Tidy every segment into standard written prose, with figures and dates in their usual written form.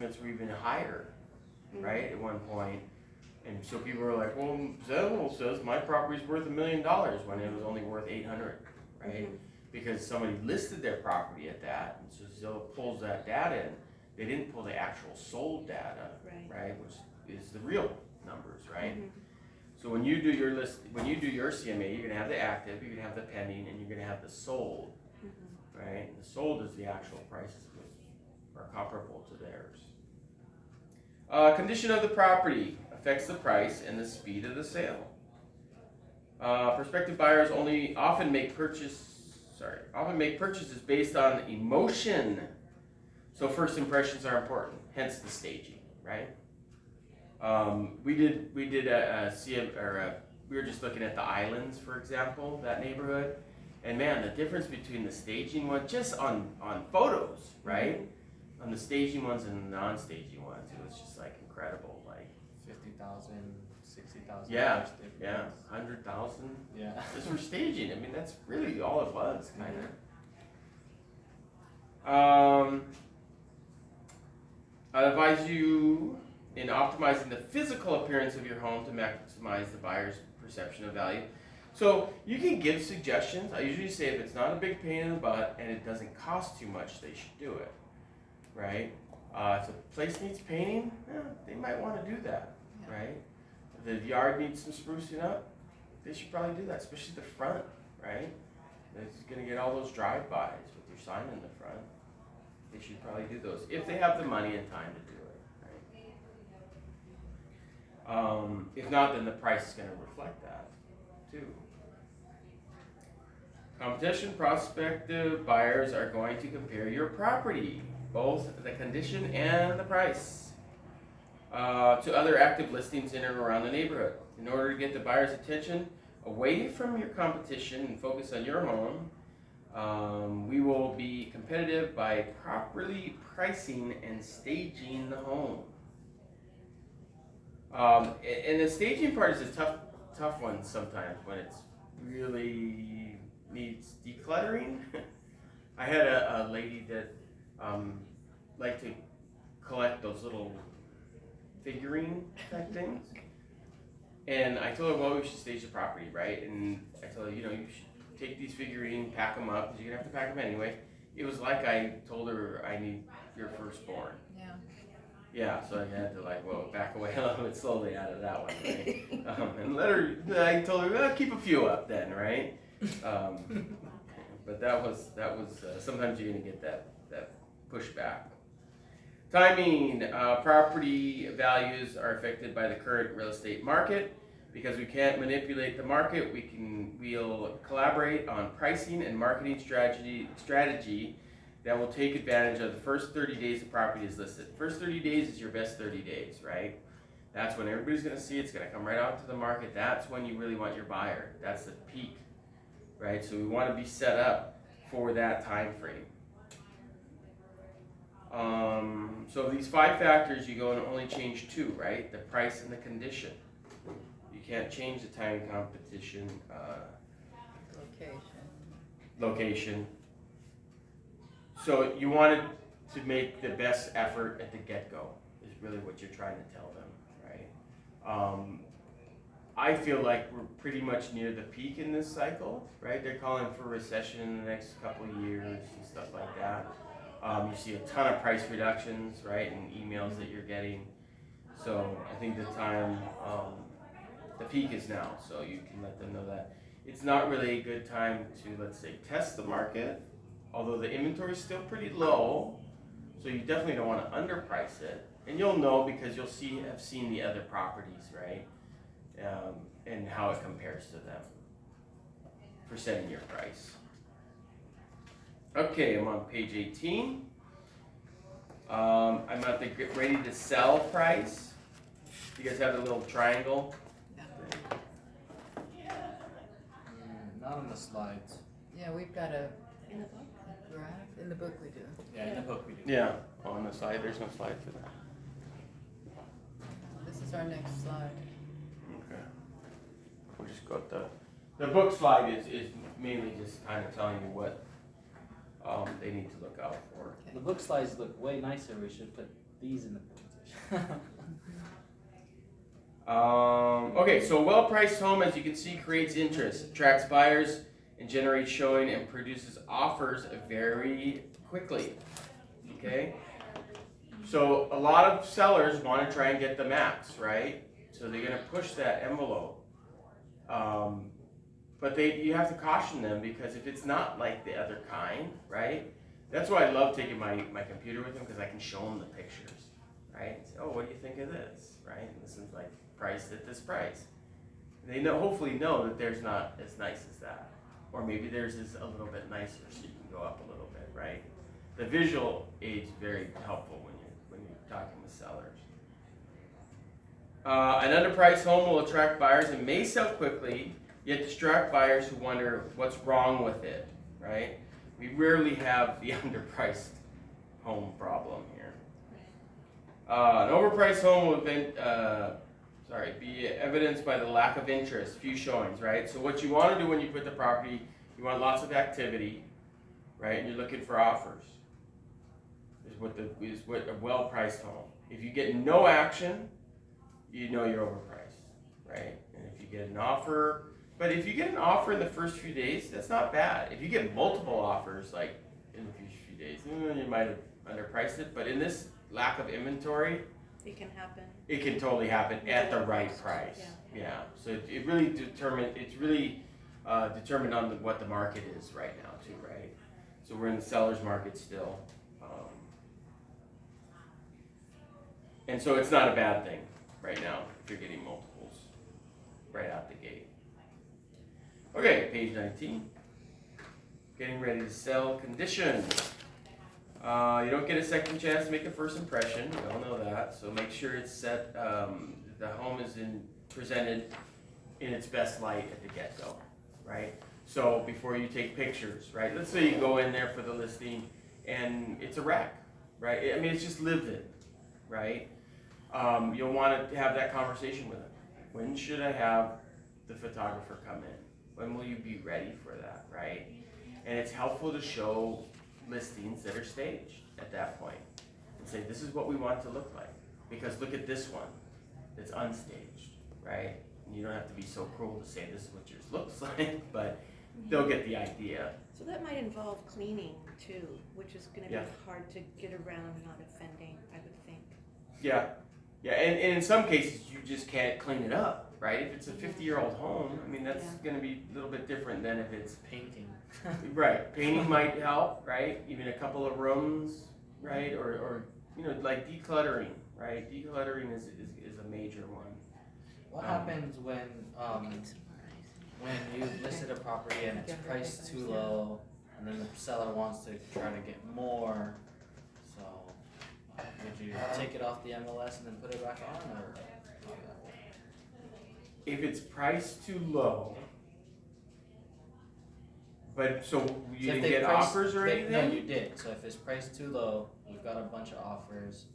It's were even higher, right, at one point. And so people were like, well, Zell says my property's worth $1 million when it was only worth 800, right? Because somebody listed their property at that, and so Zillow pulls that data in. They didn't pull the actual sold data, right, which is the real numbers, right? So when you do your when you do your CMA, you're gonna have the active, you're gonna have the pending, and you're gonna have the sold, right? The sold is the actual prices which are comparable to theirs. Condition of the property affects the price and the speed of the sale. Prospective buyers often make purchases based on emotion. So first impressions are important, hence the staging, right? We were just looking at the islands, for example, that neighborhood, and man, the difference between the staging one, just on photos, right? On the staging ones and the non-staging ones, it was just like incredible, like 50,000, 60,000. Yeah, 100,000. Yeah. Just for staging. I mean, that's really all it was, kind of. I advise you in optimizing the physical appearance of your home to maximize the buyer's perception of value. So you can give suggestions. I usually say if it's not a big pain in the butt and it doesn't cost too much, they should do it, right? If the place needs painting, they might want to do that, right? If the yard needs some sprucing up, they should probably do that, especially the front, right? It's going to get all those drive-bys with your sign in the front. They should probably do those if they have the money and time to do it, right? If not, then the price is going to reflect that too. Competition. Prospective buyers are going to compare your property, both the condition and the price, to other active listings in and around the neighborhood. In order to get the buyer's attention away from your competition and focus on your home, we will be competitive by properly pricing and staging the home. And the staging part is a tough one sometimes when it's really needs decluttering. I had a lady that liked to collect those little figurine type things, and I told her, well, we should stage the property, right? And I told her, you should take these figurines, pack them up, because you're gonna have to pack them anyway. It was like I told her I need your firstborn. Yeah, so I had to back away a little bit slowly out of that one, right? And I told her, keep a few up then, right? But that was sometimes you're gonna get that pushback. Timing. Property values are affected by the current real estate market. Because we can't manipulate the market, we'll collaborate on pricing and marketing strategy that will take advantage of the first 30 days the property is listed. First 30 days is your best 30 days, right? That's when everybody's going to see it's going to come right out to the market. That's when you really want your buyer. That's the peak, right? So we want to be set up for that time frame. So these 5 factors, you go and only change 2, right? The price and the condition. You can't change the timing, competition, location. So you wanted to make the best effort at the get-go is really what you're trying to tell them, right? I feel like we're pretty much near the peak in this cycle, right? They're calling for a recession in the next couple of years and stuff like that. You see a ton of price reductions, right, in emails that you're getting. So I think the time, the peak is now, so you can let them know that. It's not really a good time to, let's say, test the market, although the inventory is still pretty low, so you definitely don't want to underprice it. And you'll know because you'll have seen the other properties, right, and how it compares to them for setting your price. Okay, I'm on page 18. I'm at the ready to sell price. You guys have the little triangle? Not on the slides. Yeah, we've got a graph. In the book we do. Yeah, in the book we do. Yeah, on the slide. There's no slide for that. This is our next slide. Okay. We'll just go with the book slide is mainly just kind of telling you what they need to look out for. The book slides look way nicer. We should put These in the presentation. Okay, so a well-priced home, as you can see, creates interest, attracts buyers, and generates showing and produces offers very quickly. Okay? So a lot of sellers want to try and get the max, right? So they're going to push that envelope. But you have to caution them, because if it's not like the other kind, right? That's why I love taking my computer with them, because I can show them the pictures, right? Say, oh, what do you think of this, right? And this is like priced at this price. They hopefully know that theirs not as nice as that, or maybe theirs is a little bit nicer, so you can go up a little bit, right? The visual aid is very helpful when you're talking with sellers. An underpriced home will attract buyers and may sell quickly, yet distract buyers who wonder what's wrong with it, right? We rarely have the underpriced home problem here. An overpriced home will be evidenced by the lack of interest, few showings, right? So what you want to do when you put the property, you want lots of activity, right? And you're looking for offers. Is what a well-priced home. If you get no action, you know you're overpriced, right? And if you get an offer, but if you get an offer in the first few days, that's not bad. If you get multiple offers, like in the first few days, you might have underpriced it. But in this lack of inventory, It can happen. it can totally happen at the right price. Yeah. So it really determined on what the market is right now too, right? So we're in the seller's market still. And so it's not a bad thing right now if you're getting multiples right out the gate. Okay, page 19. Getting ready to sell condition. You don't get a second chance to make a first impression. We all know that. So make sure it's set. The home is presented in its best light at the get-go, right? So before you take pictures, right? Let's say you go in there for the listing and it's a wreck, right? I mean, it's just lived in, right? You'll want to have that conversation with them. When should I have the photographer come in? When will you be ready for that, right? And it's helpful to show listings that are staged at that point and say, this is what we want it to look like. Because look at this one that's unstaged, right? And you don't have to be so cruel to say this is what yours looks like, but they'll get the idea. So that might involve cleaning too, which is going to Yeah. be hard to get around and not offending, I would think. Yeah, yeah, and in some cases you just can't clean it up, right? If it's a 50-year-old home, I mean, that's going to be a little bit different than if it's Painting. right. Painting might help, right? Even a couple of rooms, right? Or like decluttering, right? Decluttering is a major one. What happens when you've listed a property and it's priced too low, and then the seller wants to try to get more? So would you take it off the MLS and then put it back on, or? If it's priced too low, but so you So if didn't they get priced- offers or anything? No, you did. So if it's priced too low, we've got a bunch of offers.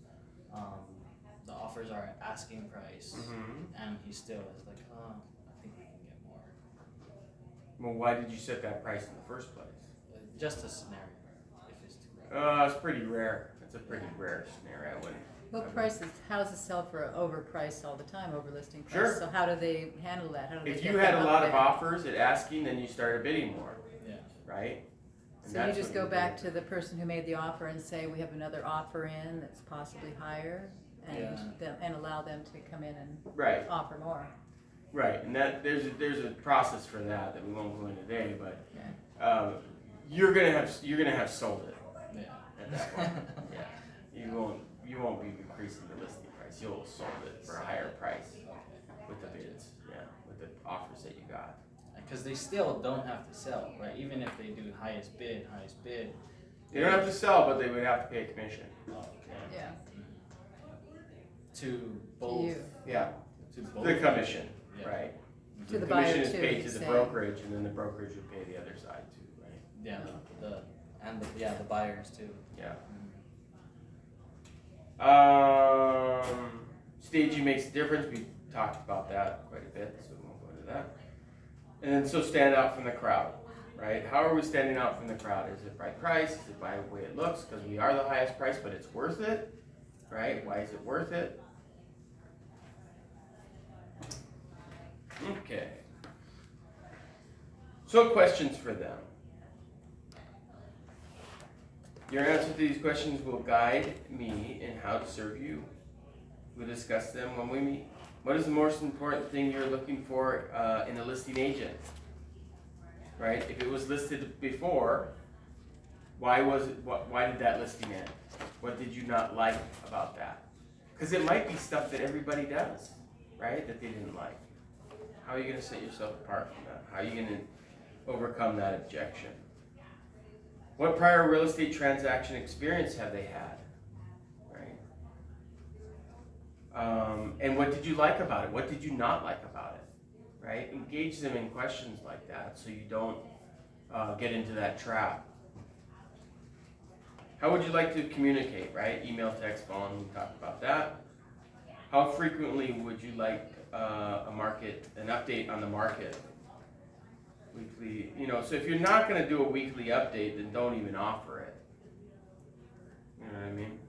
The offers are at asking price, and he still is like, oh, I think we can get more. Well, why did you set that price in the first place? Just a scenario, if it's too low. It's pretty rare. It's a pretty rare scenario. Houses sell for overpriced all the time, over listing price. Sure. So how do they handle that? How do they If get you had that a up lot of there? offers at asking, then you started bidding more, Yeah. right? And So you that's just what go you back do. to the person who made the offer and say, we have another offer in that's possibly higher, and allow them to come in and Right, offer more. right, and that there's a process for that we won't go into today, but Okay. you're gonna have sold it Yeah. at that point. Yeah, you won't be increasing the listing price. You'll have sold it for a higher price with the bids, with the offers that you got. Because they still don't have to sell, right? Even if they do highest bid. They don't have to sell, but they would have to pay a commission. Oh, okay. Yeah. To both. To you. Yeah, To both. the commission, Yeah. right? To the commission buyer is too, paid to he's the saying. brokerage, and then the brokerage would pay the other side too, right? Yeah. The buyers too. Yeah. Mm-hmm. Staging makes a difference. We talked about that quite a bit, so we won't go into that. And then so stand out from the crowd, right? How are we standing out from the crowd? Is it by price? Is it by the way it looks? Because we are the highest price, but it's worth it, right? Why is it worth it? Okay. So questions for them. Your answer to these questions will guide me in how to serve you. We'll discuss them when we meet. What is the most important thing you're looking for in a listing agent? Right? If it was listed before, why did that listing end? What did you not like about that? Because it might be stuff that everybody does, right? That they didn't like. How are you going to set yourself apart from that? How are you going to overcome that objection? What prior real estate transaction experience have they had? Right? And what did you like about it? What did you not like about it? Right? Engage them in questions like that so you don't get into that trap. How would you like to communicate, right? Email, text, phone, we talked about that. How frequently would you like an update on the market? Weekly, so if you're not going to do a weekly update, then don't even offer it. You know what I mean?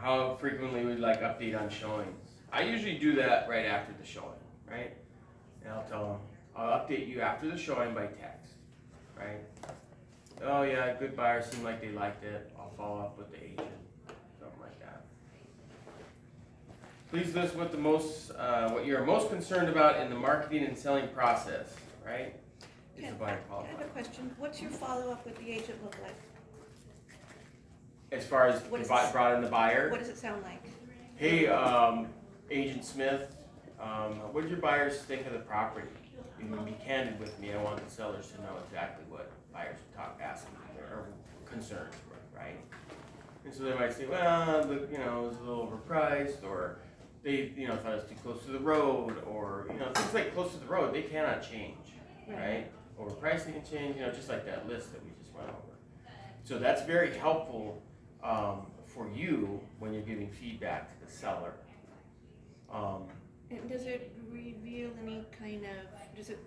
How frequently would you like update on showings? I usually do that right after the showing, right? And I'll tell them, I'll update you after the showing by text, right? Oh yeah, good buyer, seemed like they liked it. I'll follow up with the agent, something like that. Please list what you're most concerned about in the marketing and selling process, right? Is the buyer I qualified? have a question. What's your follow-up with the agent look like? As far as brought in the buyer, What does it sound like? hey, Agent Smith, what did your buyers think of the property? You can be candid with me. I want the sellers to know exactly what buyers are asking or concerns were, right? And so they might say, well, it was a little overpriced, or they, thought it was too close to the road, or, things like close to the road, they cannot change, right? Overpricing can change, just like that list that we just went over. So that's very helpful for you when you're giving feedback to the seller. And does it reveal any does it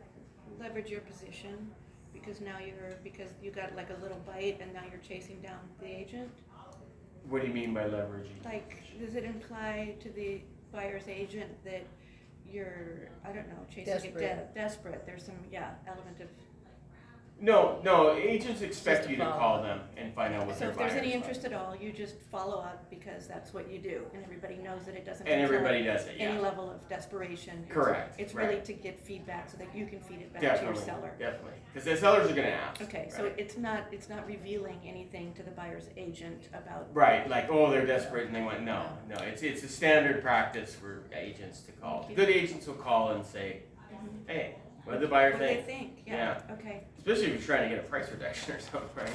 leverage your position? Because you got like a little bite and now you're chasing down the agent? What do you mean by leveraging? Like, does it imply to the buyer's agent that you're, chasing desperate? There's some, element of. No, agents expect Just you to follow call up. them and find out what So their if there's buyers any like. interest at all, you just follow up because that's what you do, and everybody knows that it doesn't. And entail everybody does it, Any yeah. level of desperation. Correct. It's right. really to get feedback so that you can feed it back Definitely, to your seller. Definitely, because the sellers are going to ask. Okay, right? so it's not revealing anything to the buyer's agent about. Right, like, oh, they're desperate and they want, no, it's a standard practice for agents to call. Good agents will call and say, hey, what did the buyer What do think? they think? Yeah, okay. Especially if you're trying to get a price reduction or something, right?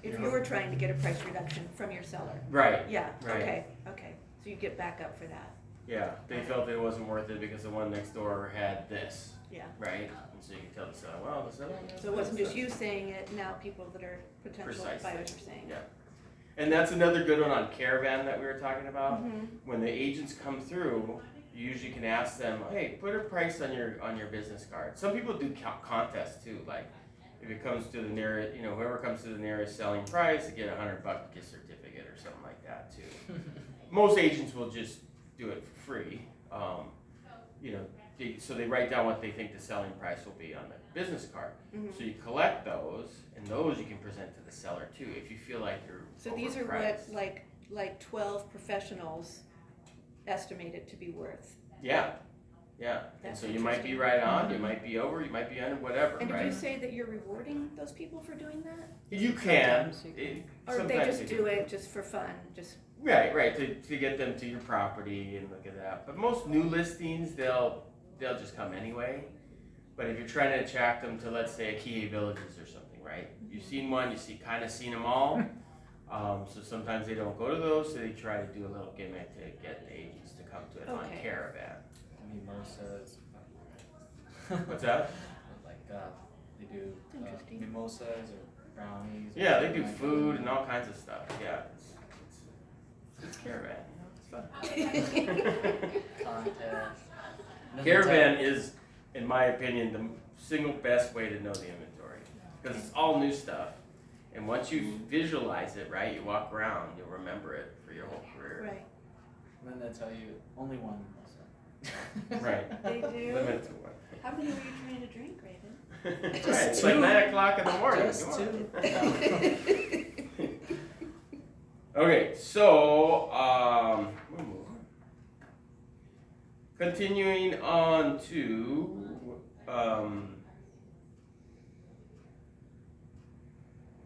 If you're trying to get a price reduction from your seller. Right. Yeah, Right. okay. So you get back up for that. Yeah, they felt it wasn't worth it because the one next door had this, Yeah. right? And so you can tell the seller, well, the seller. So it wasn't just you saying it, now people that are potential Precisely. buyers are saying. Yeah. And that's another good one on Caravan that we were talking about. Mhm. When the agents come through, you usually can ask them, hey, put a price on your business card. Some people do contests too, like if it comes to the nearest, whoever comes to the nearest selling price, they get a $100 gift certificate or something like that too. Most agents will just do it for free. So they write down what they think the selling price will be on the business card. Mhm. So you collect those, and those you can present to the seller too if you feel like you're So these are what, overpriced. like 12 professionals estimated to be worth. Yeah. And That's so you might be interesting. right on, you might be over, you might be under, whatever, And did right? you say that you're rewarding those people for doing that? You can. Sometimes you Or they Sometimes just do it just for fun, just, Right, to get them to your property and look at that. But most new listings, they'll just come anyway. But if you're trying to attract them to, let's say, a Keone Villages or something, right? You've seen one, kind of seen them all. So sometimes they don't go to those, so they try to do a little gimmick to get the agents to come to it on Okay. Caravan. Mimosas. What's that? Like they do Interesting. mimosas or brownies. or Yeah, they do something like food that. and all kinds of stuff. Yeah, it's Caravan. It's fun. Contest. Caravan is, in my opinion, the single best way to know the inventory because it's all new stuff, And once you visualize it, right, you walk around, you'll remember it for your whole career. Right. And then they tell you only one. Right. They do. Limit to one. How many were you trying to drink, Raven? Right, it's like 9 o'clock in the morning. Just Come on. two. Okay, so we'll move on. Continuing on to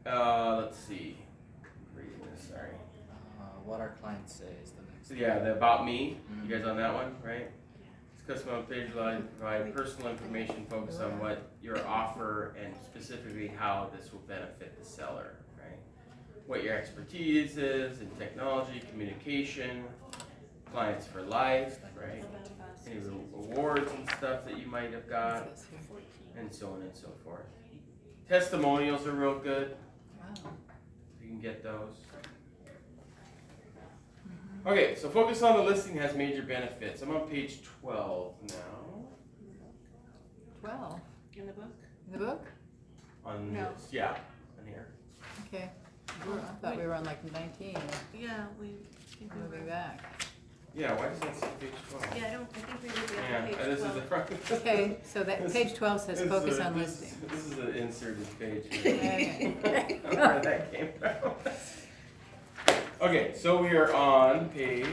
let's see. I'm reading this, sorry. What our clients say is the next. So yeah, the about me. You guys on that one, right? This customer page allows you to provide personal information focused on what your offer and specifically how this will benefit the seller, right? What your expertise is in technology, communication, clients for life, right? Any awards and stuff that you might have got, and so on and so forth. Testimonials are real good. Wow. You can get those. Okay, so focus on the listing has major benefits. I'm on page 12 now. 12 In the book? in the book? On No. this, yeah, on here. Okay. I thought we were on like 19. Yeah, we think we Moving were. back. Yeah, why does that say page 12? Yeah, I think we would be Yeah, on page this is 12. the front. Okay, so that page 12 says This focus is on this- listing. This is an inserted page. Okay. I don't know where that came from. Okay, so we are on page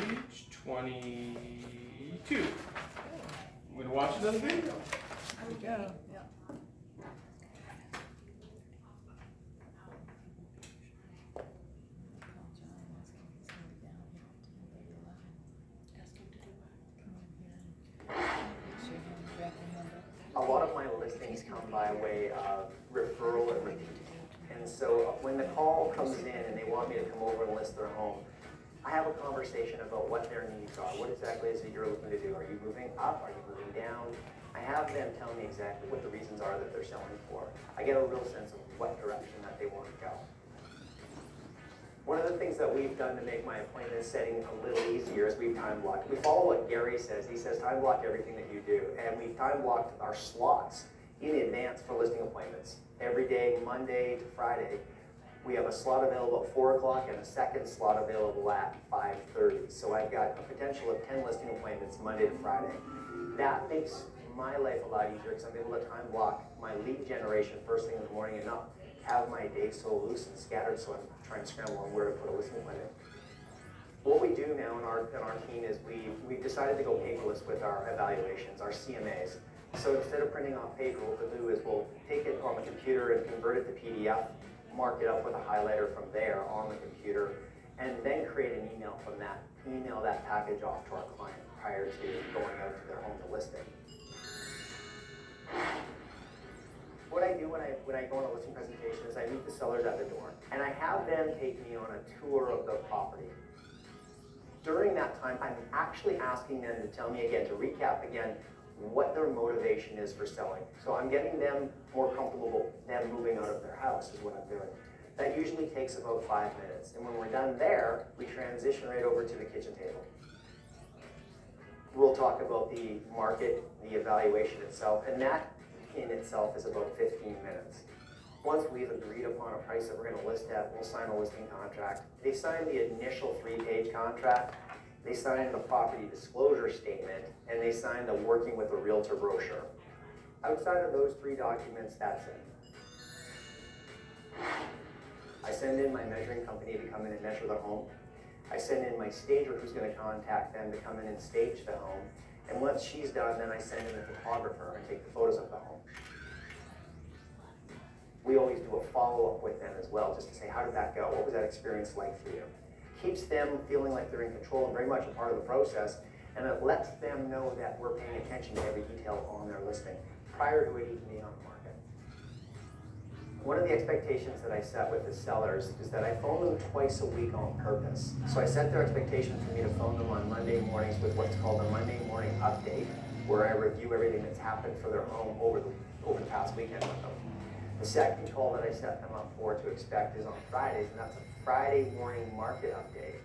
22. I'm gonna watch another video. There we go. Yeah. Ask him to do A lot of my listings come by way of referral and repeat. And so when the call comes in and they want me to come over and list their home, I have a conversation about what their needs are. What exactly is it you're looking to do? Are you moving up? Are you moving down? I have them tell me exactly what the reasons are that they're selling for. I get a real sense of what direction that they want to go. One of the things that we've done to make my appointment setting a little easier is we've time blocked. We follow what Gary says. He says time block everything that you do. And we've time blocked our slots in advance for listing appointments. Every day, Monday to Friday, we have a slot available at 4 o'clock and a second slot available at 5:30. So I've got a potential of 10 listing appointments Monday to Friday. That makes my life a lot easier because I'm able to time block my lead generation first thing in the morning and not have my day so loose and scattered, so I'm trying to scramble on where to put a listing appointment. What we do now in our team is we've decided to go paperless with our evaluations, our CMAs. So instead of printing off paper, what we'll do is we'll take it on the computer and convert it to PDF, mark it up with a highlighter from there on the computer, and then create an email from that. Email that package off to our client prior to going out to their home to list it. What I do when I go on a listing presentation is I meet the sellers at the door, and I have them take me on a tour of the property. During that time, I'm actually asking them to tell me again, to recap again, what their motivation is for selling. So I'm getting them more comfortable, them moving out of their house is what I'm doing. That usually takes about 5 minutes. And when we're done there, we transition right over to the kitchen table. We'll talk about the market, the evaluation itself, and that in itself is about 15 minutes. Once we've agreed upon a price that we're going to list at, we'll sign a listing contract. They sign the initial 3-page contract, they sign the property disclosure statement, and they sign the working with a realtor brochure. Outside of those 3 documents, that's it. I send in my measuring company to come in and measure the home. I send in my stager who's going to contact them to come in and stage the home. And once she's done, then I send in a photographer and take the photos of the home. We always do a follow-up with them as well, just to say, how did that go? What was that experience like for you? Keeps them feeling like they're in control and very much a part of the process, and it lets them know that we're paying attention to every detail on their listing prior to it even being on the market. One of the expectations that I set with the sellers is that I phone them twice a week on purpose. So I set their expectation for me to phone them on Monday mornings with what's called a Monday morning update, where I review everything that's happened for their home over the past weekend with them. The second call that I set them up for to expect is on Fridays, and that's a Friday morning market update.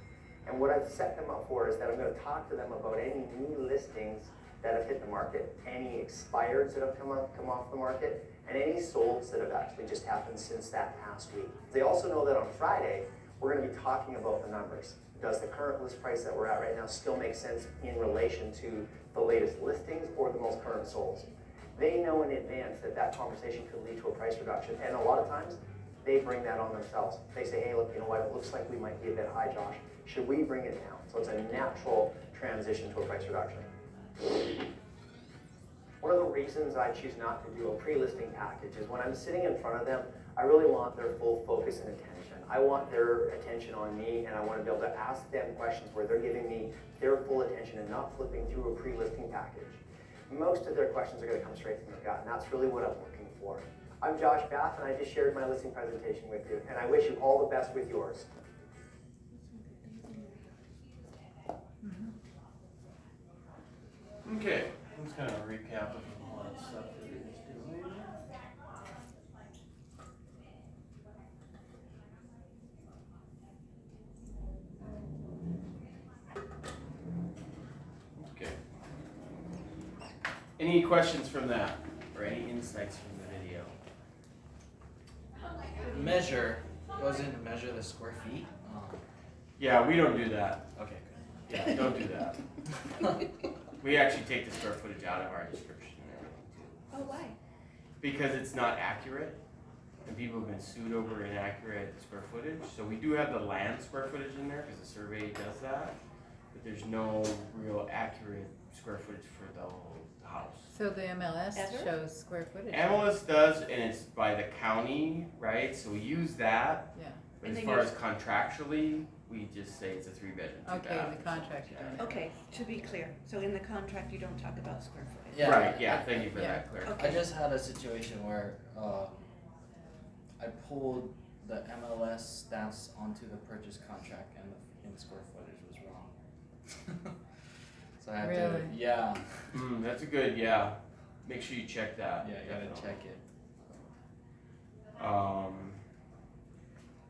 And what I've set them up for is that I'm going to talk to them about any new listings that have hit the market, any expireds that have come off the market, and any solds that have actually just happened since that past week. They also know that on Friday, we're gonna be talking about the numbers. Does the current list price that we're at right now still make sense in relation to the latest listings or the most current solds? They know in advance that that conversation could lead to a price reduction, and a lot of times, they bring that on themselves. They say, hey, look, you know what, it looks like we might be a bit high, Josh. Should we bring it down? So it's a natural transition to a price reduction. One of the reasons I choose not to do a pre-listing package is when I'm sitting in front of them, I really want their full focus and attention. I want their attention on me, and I want to be able to ask them questions where they're giving me their full attention and not flipping through a pre-listing package. Most of their questions are going to come straight from their gut, and that's really what I'm looking for. I'm Josh Bath, and I just shared my listing presentation with you, and I wish you all the best with yours. Okay, let's kind of recap of all that stuff that we just doing. Okay. Any questions from that, or any insights from the video? Measure, goes in to measure the square feet. Yeah, we don't do that. Okay, Yeah, don't do that. good. We actually take the square footage out of our description and everything too. Oh, why? Because it's not accurate, and people have been sued over inaccurate square footage. So we do have the land square footage in there because the survey does that, but there's no real accurate square footage for the whole house. So the MLS Ever? shows square footage. MLS does, and it's by the county, right? So we use that. Yeah, But And as then far you- as contractually, we just say it's a 3-bedroom, 2 okay, in bath the or contract you something don't like have. Okay, to be clear, so in the contract, you don't talk about square footage? that. Yeah. Right, yeah, thank you for Yeah. that clarification. I just had a situation where I pulled the MLS stats onto the purchase contract and the square footage was wrong. So I had Really? to, yeah, That's a good, yeah. Make sure you check that. yeah, you gotta definitely. check it.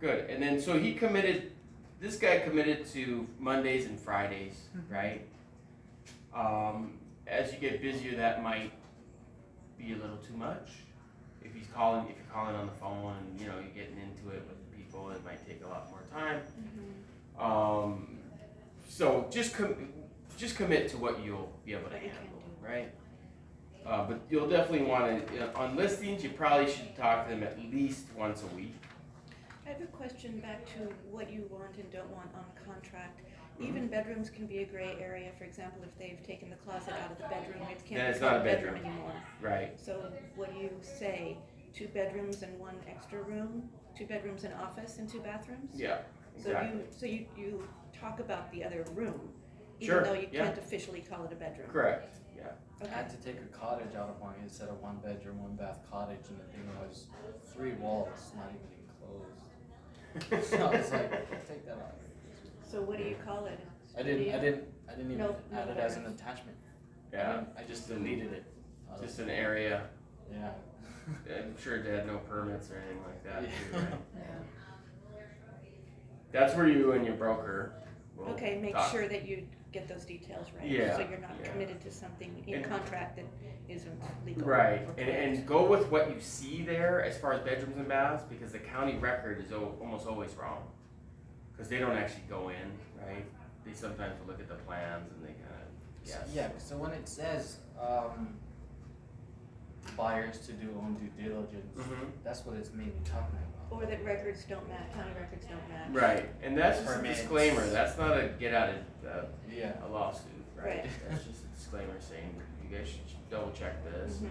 Good, and then so this guy committed to Mondays and Fridays, Mhm. right? As you get busier, that might be a little too much. If you're calling on the phone and you're getting into it with people, it might take a lot more time. Mhm. So just commit to what you'll be able to What you can handle, do. right? But you'll definitely want to, on listings, you probably should talk to them at least once a week. I have a question back to what you want and don't want on a contract. Even bedrooms can be a gray area. For example, if they've taken the closet out of the bedroom, it Then can't it's be not called a a bedroom bedroom. anymore. Right. So what do you say? 2 bedrooms and 1 extra room? 2 bedrooms and office and 2 bathrooms? Yeah, exactly. So you talk about the other room, Sure, even though you yeah. can't officially call it a bedroom. Correct, yeah. I Okay. had to take a cottage out of one instead of 1 bedroom, 1 bath cottage, and the thing was 3 walls, not even enclosed. So I was like, take that out. So what do you call it? I didn't even No, add no it as an letters. attachment. Yeah, I just deleted it. out of- just an area. Yeah. I'm sure it had no permits or anything like that too, Yeah. right? Yeah. That's where you and your broker will Okay, make talk. sure that you get those details right. Yeah, So you're not yeah. committed to something in And- contract that isn't legal. Right, or and correct. go with what you see there as far as bedrooms and baths, because the county record is almost always wrong. Because they don't actually go in, right? They sometimes will look at the plans and they kind of guess. Yeah, so when it says buyers to do own due diligence, Mhm. that's what it's mainly talking about. Or that records don't match, county records don't match. Right, and that's just a Permits. disclaimer, that's not a get out of Yeah. a lawsuit, right? Right. That's just a disclaimer saying, you guys should double check this. Mhm.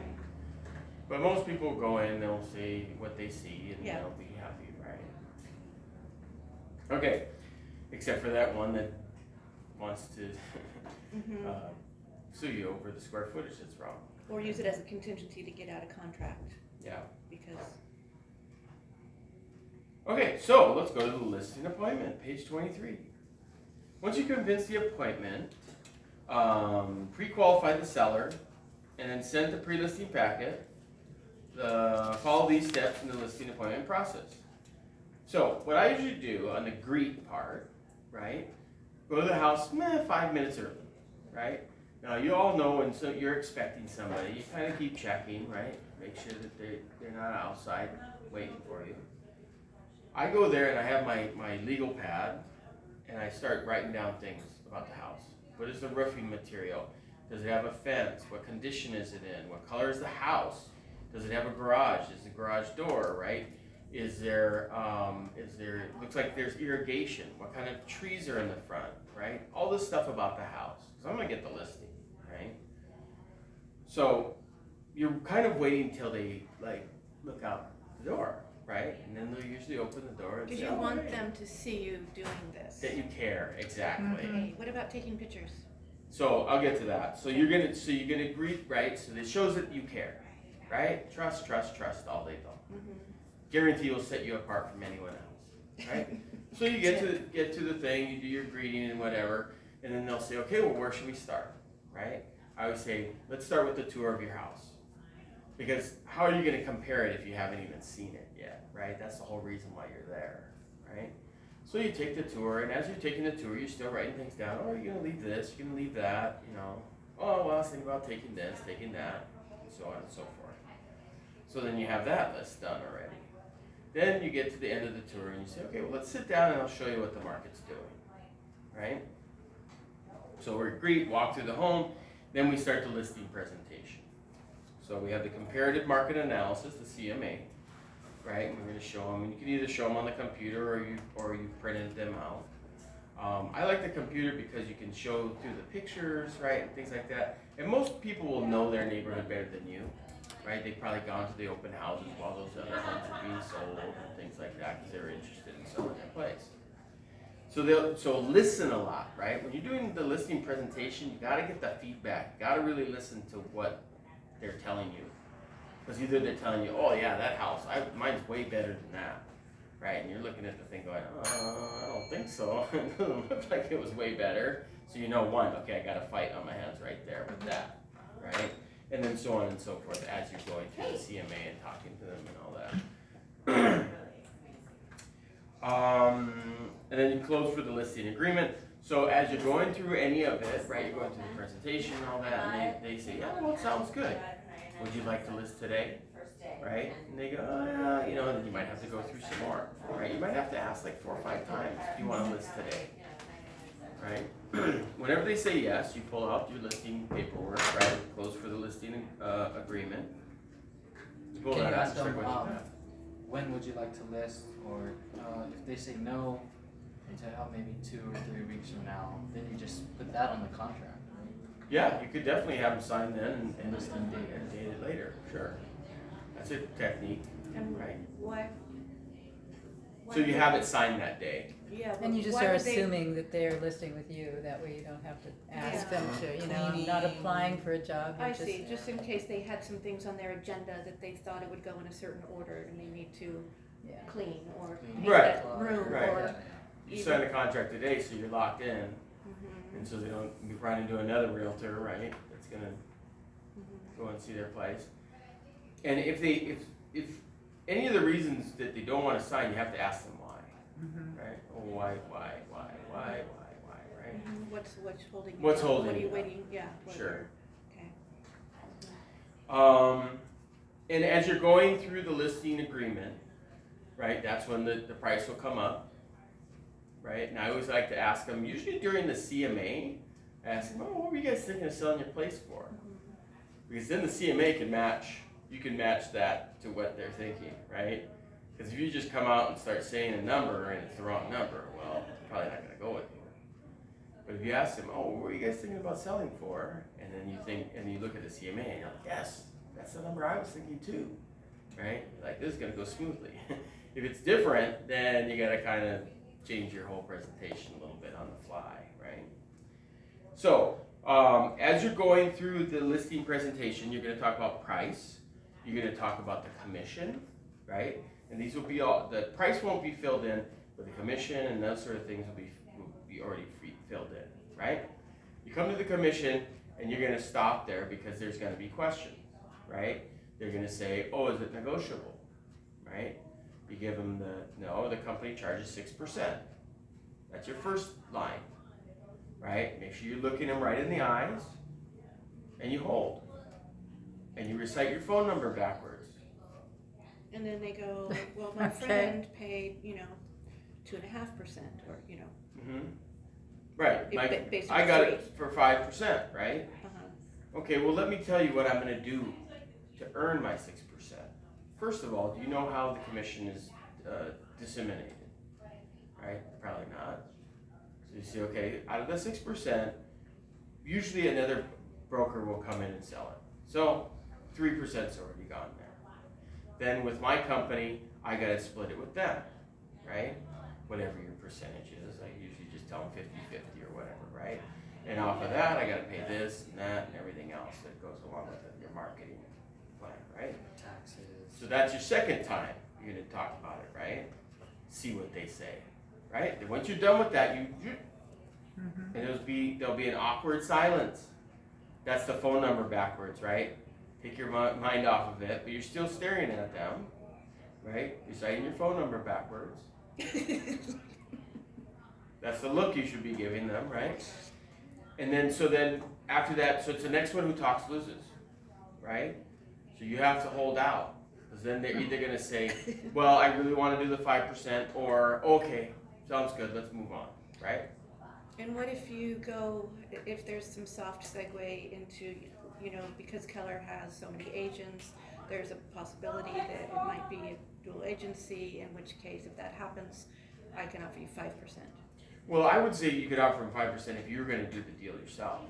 But most people go in, they'll say what they see and Yeah. they'll be happy, right? Okay, except for that one that wants to Mhm. sue you over the square footage that's wrong. Or use it as a contingency to get out of contract, Yeah. because, Okay, so let's go to the listing appointment, page 23. Once you convince the appointment, pre-qualify the seller, and then send the pre-listing packet. Follow these steps in the listing appointment process. So what I usually do on the greet part, right? Go to the house 5 minutes early, right? Now you all know when you're expecting somebody, you kind of keep checking, right? make sure that they're not outside waiting for you. I go there and I have my legal pad and I start writing down things about the house. What is the roofing material? Does it have a fence? What condition is it in? What color is the house? Does it have a garage? Is the garage door, right? Is there, looks like there's irrigation. What kind of trees are in the front, right? All this stuff about the house. So I'm gonna get the listing, right? So you're kind of waiting till they like look out the door, right? And then they'll usually open the door and Because say, you "Oh, want hey." them to see you doing this. That you care, exactly. Okay, what about taking pictures? So I'll get to that. So you're gonna greet, right? So it shows that you care, right? Trust all day long. Guarantee will set you apart from anyone else, right? So you get to the thing, you do your greeting and whatever, and then they'll say, okay, well, where should we start, right? I always say, let's start with the tour of your house, because how are you going to compare it if you haven't even seen it yet, right? That's the whole reason why you're there, right? So you take the tour, and as you're taking the tour, you're still writing things down. Oh, you're going to leave this, you're going to leave that, you know. Oh, well, I was thinking about taking this, taking that, and so on and so forth. So then you have that list done already. Then you get to the end of the tour and you say, okay, well, let's sit down and I'll show you what the market's doing, right? So we greet, walk through the home, then we start the listing presentation. So we have the comparative market analysis, the CMA, right? And we're going to show them, and you can either show them on the computer or you printed them out. I like the computer because you can show through the pictures, right, and things like that. And most people will know their neighborhood better than you. Right, they've probably gone to the open houses while those other homes are being sold and things like that because they're interested in selling their place. So listen a lot, right? When you're doing the listing presentation, you got to get the feedback. You got to really listen to what they're telling you, because either they're telling you, oh yeah, that house, mine's way better than that, right? And you're looking at the thing going, I don't think so. It doesn't look like it was way better. So you know, one, okay, I got a fight on my hands right there with that, right? And then so on and so forth as you're going through the CMA and talking to them and all that. And then you close for the listing agreement. So as you're going through any of it, right, you're going through the presentation and all that, and they say, yeah, well, it sounds good. Would you like to list today? Right? And they go, oh, yeah, you know, and then you might have to go through some more, right? You might have to ask like 4 or 5 times, do you want to list today? Right? Whenever they say yes, you pull out your listing paperwork, right? Close for the listing agreement. You pull Can that you out ask and start them, going through that. when would you like to list, or if they say no, you say, oh, maybe 2 or 3 weeks from now, then you just put that on the contract, right? Yeah, you could definitely have them sign then and Listing date. and date it later. Sure. That's a technique, And right? why? So you have it signed that day. Yeah. And you just why are would they- assuming that they're listing with you, that way you don't have to ask Yeah. them to, you know, not applying for a job, you're I just. see, just in case they had some things on their agenda that they thought it would go in a certain order and they need to Yeah. clean or Clean. paint Right. that room Right. or. You sign the contract today, so you're locked in, Mhm, and so they don't run into another realtor, right? That's gonna mhm. go and see their place. And if any of the reasons that they don't want to sign, you have to ask them why, Mhm. right? Oh, why, right? Mhm. What's holding you? What's up? holding What are you you up? waiting, yeah. what Sure. are- Okay. And as you're going through the listing agreement, right, that's when the price will come up, right? And I always like to ask them, usually during the CMA, ask them, oh, what were you guys thinking of selling your place for? Mhm. Because then the CMA can match, you can match that to what they're thinking, right? Because if you just come out and start saying a number and it's the wrong number, well, it's probably not gonna go with you. But if you ask them, oh, what were you guys thinking about selling for? And then you think, and you look at the CMA and you're like, yes, that's the number I was thinking too, right? Like, this is gonna go smoothly. If it's different, then you gotta kind of change your whole presentation a little bit on the fly, right? So, as you're going through the listing presentation, you're gonna talk about price, you're gonna talk about the commission, right? And these will be all, the price won't be filled in, but the commission and those sort of things will be already filled in, right? You come to the commission and you're gonna stop there because there's gonna be questions, right? They're gonna say, oh, is it negotiable, right? You give them no, the company charges 6%. That's your first line, right? Make sure you're looking them right in the eyes and you hold. and you recite your phone number backwards. And then they go, well, my Okay. friend paid, 2.5%, or, Mm-hmm. Right. based on I got three. it for 5%, right? Uh-huh. Okay, well, let me tell you what I'm going to do to earn my 6%. First of all, do you know how the commission is disseminated? Right? Probably not. So you see, okay, out of the 6%, usually another broker will come in and sell it. So 3% is already gone there. Then with my company, I got to split it with them, right? Whatever your percentage is, I usually just tell them 50-50 or whatever, right? And off of that, I got to pay this and that and everything else that goes along with it, your marketing plan, right? Taxes. So that's your second time you're going to talk about it, right? See what they say, right? And once you're done with that, and there'll be an awkward silence. That's the phone number backwards, right? Take your mind off of it, but you're still staring at them, right? You're citing your phone number backwards. That's the look you should be giving them, right? And then, after that, so it's the next one who talks loses, right? So you have to hold out, because then they're either going to say, well, I really want to do the 5%, or, okay, sounds good, let's move on, right? And what if there's some soft segue into, because Keller has so many agents, there's a possibility that it might be a dual agency, in which case, if that happens, I can offer you 5%. Well, I would say you could offer them 5% if you were going to do the deal yourself.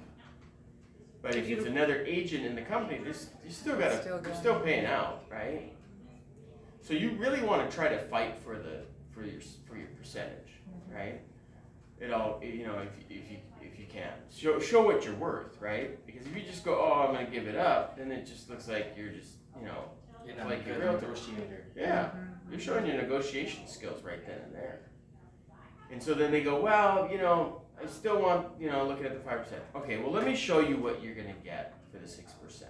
But if it's another agent in the company, you're still paying out, right? So you really want to try to fight for your percentage, right? If you can show what you're worth, right? Because if you just go, oh, I'm going to give it up, then it just looks like you're just, You're not like a good a realtor. negotiator. Yeah, you're showing your negotiation skills right then and there. And so then they go, well, I still want, looking at the 5%. Okay, well, let me show you what you're going to get for the 6%.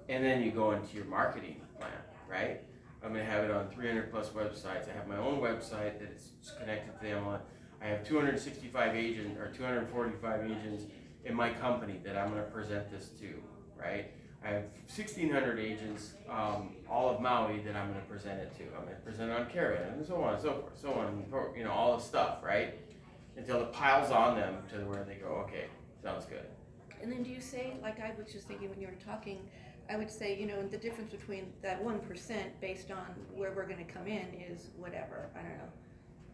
And then you go into your marketing plan, right? I'm going to have it on 300 plus websites. I have my own website that is connected to them. I have 265 agents or 245 agents in my company that I'm going to present this to, right? I have 1,600 agents, all of Maui, that I'm going to present it to. I'm going to present it on Karen, and so on and so forth, all the stuff, right? Until it piles on them to where they go, okay, sounds good. And then do you say, like I was just thinking when you were talking, I would say, the difference between that 1% based on where we're going to come in is whatever, I don't know,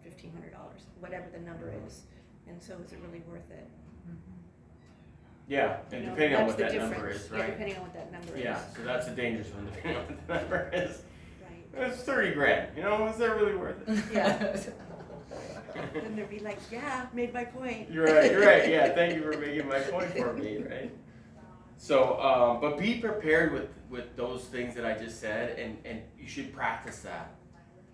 $1,500, whatever the number is. And so is it really worth it? Yeah, and depending on what that number is, Yeah, right? depending on what that number is. Yeah, so that's a dangerous one, depending on what the number is. Right. It's 30 grand, is that really worth it? Yeah. Then they'd be like, yeah, made my point. You're right, yeah, thank you for making my point for me, right? So, but be prepared with those things that I just said, and you should practice that.